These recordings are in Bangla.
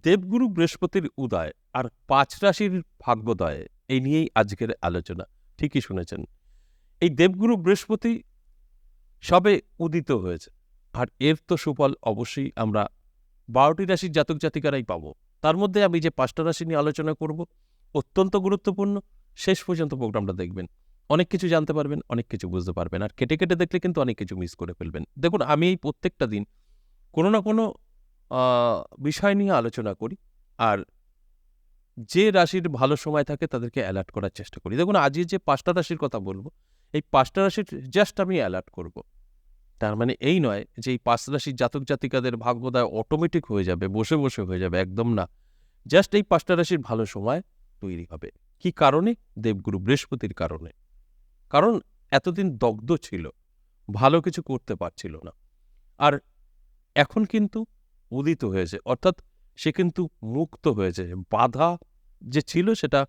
দেবগুরু বৃহস্পতির উদয় আর ৫ রাশির ভাগ্যোদয় এই নিয়েই আজকের আলোচনা। ঠিকই শুনেছেন। এই দেবগুরু বৃহস্পতি সবে উদিত হয়েছে। আর এর তো সুফল অবশ্যই আমরা ১২টি রাশির জাতক জাতিকারাই পাবো। তার মধ্যে আমি যে ৫টা রাশি নিয়ে আলোচনা করব, অত্যন্ত গুরুত্বপূর্ণ। শেষ পর্যন্ত প্রোগ্রামটা দেখবেন। অনেক কিছু জানতে পারবেন, অনেক কিছু বুঝতে পারবেন। আর কেটে, কেটে দেখলে কিন্তু অনেক কিছু মিস করে ফেলবেন। দেখুন, আমি এই প্রত্যেকটা দিন কোনো না কোনো আ বিষয় নিয়ে আলোচনা করি। আর যে রাশির ভালো সময় থাকে তাদেরকে অ্যালার্ট করার চেষ্টা করি। দেখুন, আজকে যে ৫ টা রাশির কথা বলব, এই ৫ টা রাশির জাস্ট আমি অ্যালার্ট করব। তার মানে এই নয় যে এই ৫ রাশির জাতক জাতিকাদের ভাগ্যোদয় অটোমেটিক হয়ে যাবে, বসে, বসে হয়ে যাবে, একদম না। জাস্ট এই ৫ টা রাশির ভালো সময় তৈরি হবে। কি কারণে? দেবগুরু বৃহস্পতির কারণে। কারণ এতদিন দগ্ধ ছিল, ভালো কিছু করতে পারছিল না। আর এখন কিন্তু উদিত হয়েছে। অর্থাৎ সে কিন্তু মুক্ত হয়েছে। বাধা যে ছিল সেটা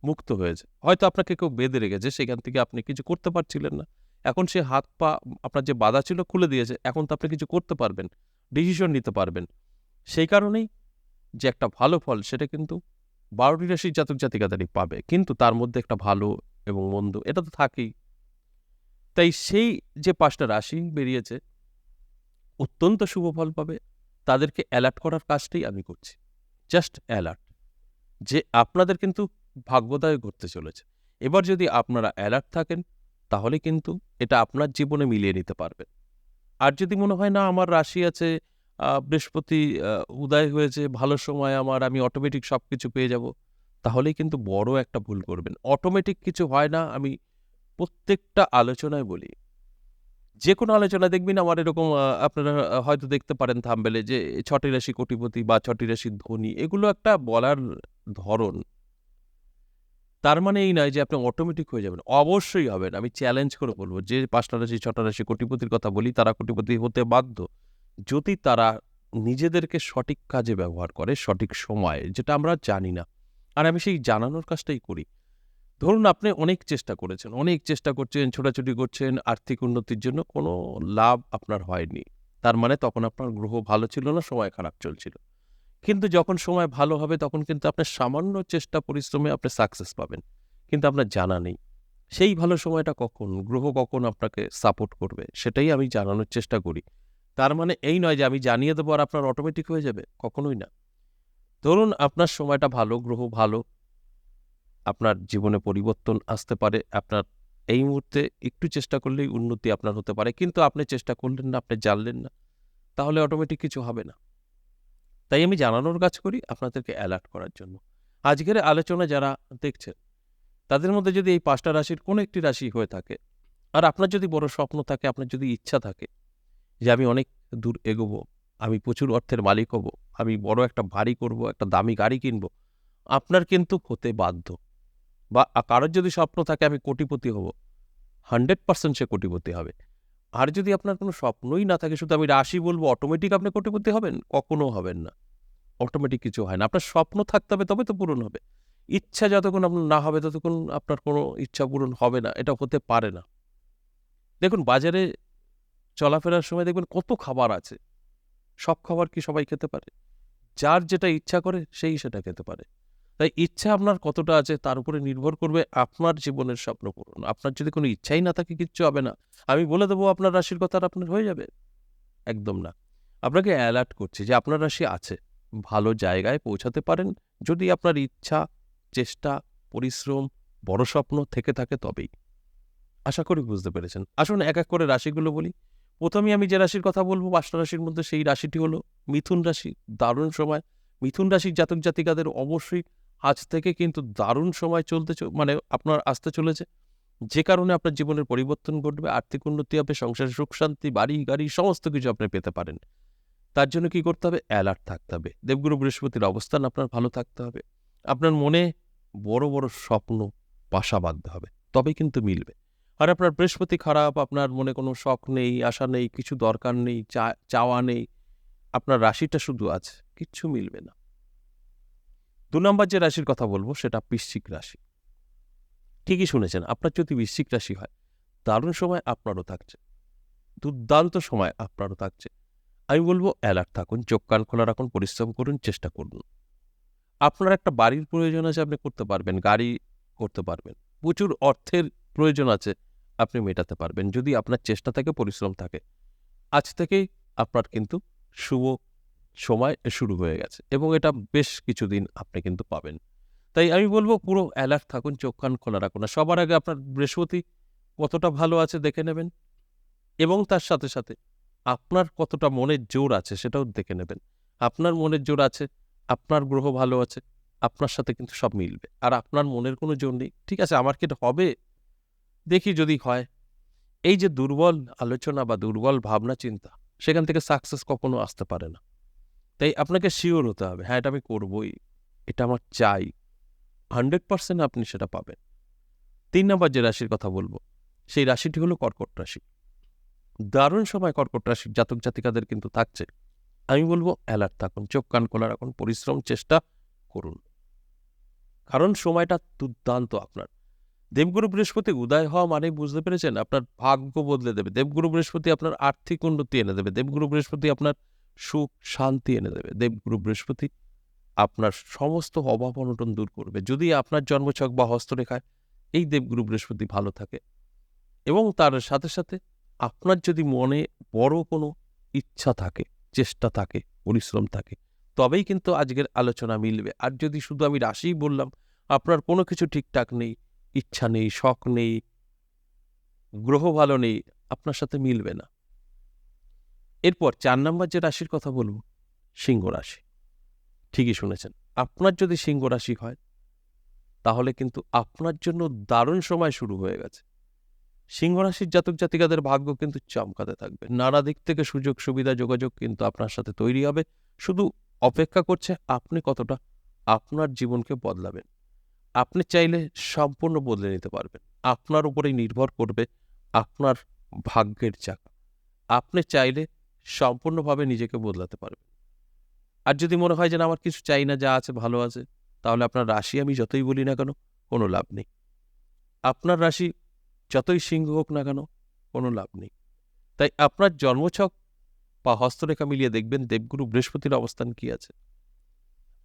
মুক্ত হয়েছে। হয়তো আপনাকে কেউ বেঁধে রেখেছে, সেখান থেকে আপনি কিছু করতে পারছিলেন না। এখন সে হাত-পা, আপনার যে বাধা ছিল খুলে দিয়েছে। এখন তো আপনি কিছু করতে পারবেন, ডিসিশন নিতে পারবেন। সেই কারণেই যে একটা ভালো ফল সেটা কিন্তু ১২টি রাশির জাতক জাতিকাদেরই পাবে। কিন্তু তার মধ্যে একটা ভালো এবং মন্দ এটা তো থাকেই। তাই সেই যে ৫ টা রাশি বেরিয়েছে অত্যন্ত শুভ ফল পাবে। তাদেরকে অ্যালার্ট করার কাজটাই আমি করছি। Just alert. যে আপনাদের কিন্তু ভাগ্যোদয় ঘটতে চলেছে। এবার যদি আপনারা অ্যালার্ট থাকেন, তাহলে কিন্তু এটা আপনার জীবনে মিলিয়ে নিতে পারবেন। আর যদি মনে হয় না আমার রাশি আছে, বৃহস্পতি উদয় হয়েছে, ভালো সময় আমার, আমি অটোমেটিক সবকিছু পেয়ে যাব, তাহলেই কিন্তু বড় একটা ভুল করবেন। অটোমেটিক কিছু হয় না, আমি প্রত্যেকটা আলোচনায় বলি। যেকোনো আলোচনায় দেখবেন আমার এরকম আপনারা হয়তো দেখতে পারেন থাম্বনেইলে যে ৬ টি রাশি কোটিপতি বা ৬ টি রাশি ধনী। এগুলো একটা বলার ধরন। তার মানে এই নয় যে আপনি অটোমেটিক হয়ে যাবেন। অবশ্যই হবেন। আমি চ্যালেঞ্জ করে বলব যে ৫ টা রাশি ৬ টা রাশি কোটিপতির কথা বলি, তারা কোটিপতি হতে বাধ্য। যদি তারা নিজেদেরকে সঠিক কাজে ব্যবহার করে, সঠিক সময়ে, যেটা আমরা জানি না। আর আমি সেই জানানোর কাজটাই করি। ধরুন, আপনি অনেক চেষ্টা করেছেন, অনেক চেষ্টা করছেন, ছোটাছুটি করছেন, আর্থিক উন্নতির জন্য কোনো লাভ আপনার হয়নি। তার মানে তখন আপনার গ্রহ ভালো ছিল না, সময় খারাপ চলছিল। কিন্তু যখন সময় ভালো হবে তখন কিন্তু আপনার সামান্য চেষ্টা পরিশ্রমে আপনি সাকসেস পাবেন। কিন্তু আপনার জানা নেই। সেই ভালো সময়টা কখন, গ্রহ কখন আপনাকে সাপোর্ট করবে, সেটাই আমি জানানোর চেষ্টা করি। তার মানে এই নয় যে আমি জানিয়ে দেবো আর আপনার অটোমেটিক হয়ে যাবে, কখনোই না। ধরুন আপনার সময়টা ভালো, গ্রহ ভালো, আপনার জীবনে পরিবর্তন আসতে পারে। আপনার এই মুহূর্তে একটু চেষ্টা করলেই উন্নতি আপনার হতে পারে। কিন্তু আপনি চেষ্টা করলেন না, আপনি জানলেন না, তাহলে অটোমেটিক কিছু হবে না। তাই আমি জানানোর কাজ করি আপনাদেরকে অ্যালার্ট করার জন্য। আজকের আলোচনা যারা দেখছেন, তাদের মধ্যে যদি এই ৫ টা রাশির কোনো একটি রাশি হয়ে থাকে, আর আপনার যদি বড় স্বপ্ন থাকে, আপনার যদি ইচ্ছা থাকে যে আমি অনেক দূর এগোবো, আমি প্রচুর অর্থের মালিক হব, আমি বড় একটা বাড়ি করব, একটা দামি গাড়ি কিনবো, আপনার কিন্তু হতে বাধ্য। বা কারোর যদি স্বপ্ন থাকে আমি কোটিপতি হব, 100% সে কোটিপতি হবে। আর যদি আপনার কোনো স্বপ্নই না থাকে, শুধু আমি রাশি বলব, অটোমেটিক আপনি কোটিপতি হবেন? কখনো হবেন না। অটোমেটিক কিছু হয় না। আপনার স্বপ্ন থাকতে হবে, তবে তো পূরণ হবে। ইচ্ছা যতক্ষণ আপনার না হবে ততক্ষণ আপনার কোনো ইচ্ছা পূরণ হবে না। এটা হতে পারে না। দেখুন, বাজারে চলাফেরার সময় দেখবেন কত খাবার আছে। সব খাবার কি সবাই খেতে পারে? যার যেটা ইচ্ছা করে সেই সেটা খেতে পারে। তাই ইচ্ছা আপনার কতটা আছে তার উপরে নির্ভর করবে আপনার জীবনের স্বপ্ন পূরণ। আপনার যদি কোনো ইচ্ছাই না থাকে, কিচ্ছু হবে না। আমি বলে দেবো আপনার রাশির কথা, আর আপনার হয়ে যাবে? একদম না। আপনাকে অ্যালার্ট করছি যে আপনার রাশি আছে। ভালো জায়গায় পৌঁছাতে পারেন যদি আপনার ইচ্ছা, চেষ্টা, পরিশ্রম, বড় স্বপ্ন থেকে থাকে তবেই। আশা করি বুঝতে পেরেছেন। আসুন এক, এক করে রাশিগুলো বলি। ১ম এই আমি যে রাশির কথা বলব ৫ টা রাশির মধ্যে, সেই রাশিটি হলো মিথুন রাশি। দারুণ সময়। মিথুন রাশির জাতক জাতিকাদের অবশ্যই আজ থেকে কিন্তু দারুণ সময় চলতে মানে আপনার আসতে চলেছে। যে কারণে আপনার জীবনের পরিবর্তন ঘটবে, আর্থিক উন্নতি হবে, সংসারে সুখ শান্তি, বাড়ি গাড়ি সমস্ত কিছু আপনি পেতে পারেন। তার জন্য কি করতে হবে? অ্যালার্ট থাকতে হবে। দেবগুরু বৃহস্পতির অবস্থান আপনার ভালো থাকতে হবে। আপনার মনে বড়, বড় স্বপ্ন বাসা বাঁধতে হবে। তবেই কিন্তু মিলবে। আর আপনার বৃহস্পতি খারাপ, আপনার মনে কোনো শখ নেই, আশা নেই, কিছু দরকার নেই, চাওয়া নেই, আপনার রাশিটা শুধু আছে, কিচ্ছু মিলবে না। ২ নম্বর যে রাশির কথা বলব সেটা বৃশ্চিক রাশি। ঠিকই শুনেছেন, আপনার যদি বৃশ্চিক রাশি হয়, দারুণ সময় আপনারও থাকছে। দুর্দান্ত সময় আপনারও থাকছে। আমি বলব অ্যালার্ট থাকুন, চোখ কান খোলা রাখুন, পরিশ্রম করুন, চেষ্টা করুন। আপনার একটা বাড়ির প্রয়োজন আছে, আপনি করতে পারবেন, গাড়ি করতে পারবেন। প্রচুর অর্থের প্রয়োজন আছে, আপনি মেটাতে পারবেন যদি আপনার চেষ্টা থাকে, পরিশ্রম থাকে। আজ থেকেই আপনার কিন্তু শুভ সময় শুরু হয়ে গেছে এবং এটা বেশ কিছুদিন আপনি কিন্তু পাবেন। তাই আমি বলব পুরো অ্যালার্ট থাকুন, চোখ কান খোলা রাখুন। আর সবার আগে আপনার বৃহস্পতি কতটা ভালো আছে দেখে নেবেন এবং তার সাথে, সাথে আপনার কতটা মনের জোর আছে সেটাও দেখে নেবেন। আপনার মনের জোর আছে, আপনার গ্রহ ভালো আছে, আপনার সাথে কিন্তু সব মিলবে। আর আপনার মনের কোনো জোর নেই, ঠিক আছে আমার কি এটা হবে? দেখি যদি হয়। এই যে দুর্বল আলোচনা বা দুর্বল ভাবনা চিন্তা, সেখান থেকে সাকসেস কখনো আসতে পারে না। তাই আপনাকে সিওর হতে হবে, হ্যাঁ, এটা আমি করবই, এটা আমার চাই। 100% আপনি সেটা পাবেন। ৩ নাম্বার যে রাশির কথা বলব, সেই রাশিটি হলো কর্কট রাশি। দারুণ সময় কর্কট রাশির জাতক জাতিকাদের কিন্তু থাকছে। আমি বলব অ্যালার্ট থাকুন, চোখ কান খোলা রাখুন, পরিশ্রম চেষ্টা করুন। কারণ সময়টা দুর্দান্ত আপনার। দেবগুরু বৃহস্পতি উদয় হওয়া মানেই বুঝতে পেরেছেন আপনার ভাগ্য বদলে দেবে। দেবগুরু বৃহস্পতি আপনার আর্থিক উন্নতি এনে দেবে। দেবগুরু বৃহস্পতি আপনার সুখ শান্তি এনে দেবে। দেবগুরু বৃহস্পতি আপনার সমস্ত অভাব অনটন দূর করবে। যদি আপনার জন্মছক বা হস্তরেখায় এই দেবগুরু বৃহস্পতি ভালো থাকে এবং তার সাথে, সাথে আপনার যদি মনে বড় কোনো ইচ্ছা থাকে, চেষ্টা থাকে, পরিশ্রম থাকে, তবেই কিন্তু আজকের আলোচনা মিলবে। আর যদি শুধু আমি রাশিই বললাম, আপনার কোনো কিছু ঠিকঠাক নেই, ইচ্ছা নেই, শখ নেই, গ্রহ ভালো নেই, আপনার সাথে মিলবে না। এরপর ৪ নাম্বার যে রাশির কথা বলব, সিংহ রাশি। ঠিকই শুনেছেন। আপনার যদি সিংহ রাশি হয়, তাহলে কিন্তু আপনার জন্য দারুণ সময় শুরু হয়ে গেছে। সিংহ রাশির জাতক জাতিকাদের ভাগ্য কিন্তু চমকাতে থাকবে। নানা দিক থেকে সুযোগ সুবিধা যোগাযোগ কিন্তু আপনার সাথে তৈরি হবে। শুধু অপেক্ষা করছে আপনি কতটা আপনার জীবনকে বদলাবেন। আপনি চাইলে সম্পূর্ণ বদলে নিতে পারবেন। আপনার উপরেই নির্ভর করবে আপনার ভাগ্যের চাকা। আপনি চাইলে সম্পূর্ণভাবে নিজেকে বদলাতে পারবেন। আর যদি মনে হয় যে না আমার কিছু চাই না, যা আছে ভালো আছে, তাহলে আপনার রাশি আমি যতই বলি না কেন, কোনো লাভ নেই। আপনার রাশি যতই সিংহ হোক না কেন, কোনো লাভ নেই। তাই আপনার জন্মছক বা হস্তরেখা মিলিয়ে দেখবেন দেবগুরু বৃহস্পতির অবস্থান কি আছে।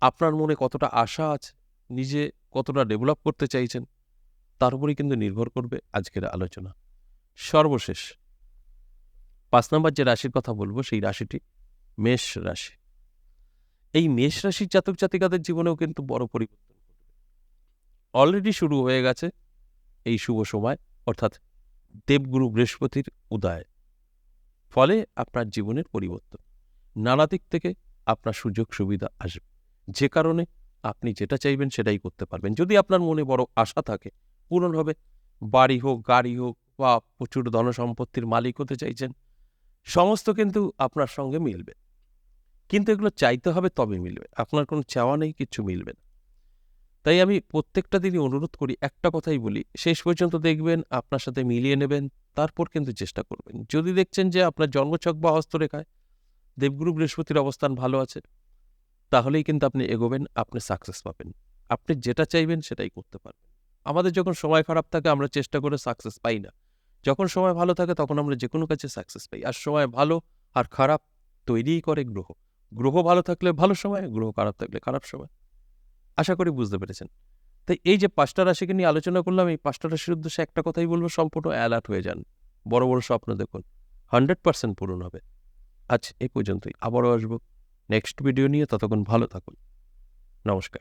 আপনার মনে কতটা আশা আছে, নিজে কতটা ডেভেলপ করতে চাইছেন, তার উপরেই কিন্তু নির্ভর করবে আজকের আলোচনা। সর্বশেষ ৫ নাম্বার যে রাশির কথা বলব, সেই রাশিটি মেষ রাশি। এই মেষ রাশির জাতক জাতিকাদের জীবনেও কিন্তু বড় পরিবর্তন ঘটবে। অলরেডি শুরু হয়ে গেছে এই শুভ সময়, অর্থাৎ দেবগুরু বৃহস্পতির উদয়। ফলে আপনার জীবনের পরিবর্তন। নানা দিক থেকে আপনার সুযোগ সুবিধা আসবে। যে কারণে আপনি যেটা চাইবেন সেটাই করতে পারবেন। যদি আপনার মনে বড় আশা থাকে, পূরণ হবে। বাড়ি হোক, গাড়ি হোক বা প্রচুর ধনসম্পত্তির মালিক হতে চাইছেন, সমস্ত কিন্তু আপনার সঙ্গে মিলবে। কিন্তু এগুলো চাইতে হবে তবে মিলবে। আপনার কোনো চাওয়া নেই, কিচ্ছু মিলবে না। তাই আমি প্রত্যেকটা দিনই অনুরোধ করি, একটা কথাই বলি, শেষ পর্যন্ত দেখবেন, আপনার সাথে মিলিয়ে নেবেন, তারপর কিন্তু চেষ্টা করবেন। যদি দেখছেন যে আপনার জন্মছক বা হস্তরেখায় দেবগুরু বৃহস্পতির অবস্থান ভালো আছে, তাহলেই কিন্তু আপনি এগোবেন, আপনি সাকসেস পাবেন। আপনি যেটা চাইবেন সেটাই করতে পারবেন। আমাদের যখন সময় খারাপ থাকে আমরা চেষ্টা করে সাকসেস পাই না। যখন সময় ভালো থাকে তখন আমরা যেকোনো কাজে সাকসেস পাই। আর সময় ভালো আর খারাপ তৈরিই করে গ্রহ। গ্রহ ভালো থাকলে ভালো সময়, গ্রহ খারাপ থাকলে খারাপ সময়। আশা করি বুঝতে পেরেছেন। তাই এই যে ৫ টা রাশিকে নিয়ে আলোচনা করলাম, এই ৫ টা রাশির উদ্দেশ্যে একটা কথাই বলব, সম্পূর্ণ অ্যালার্ট হয়ে যান। বড়, বড় স্বপ্ন দেখুন। 100% পূরণ হবে। আজ এই পর্যন্তই। আবারও আসব নেক্সট ভিডিও নিয়ে। ততক্ষণ ভালো থাকুন। নমস্কার।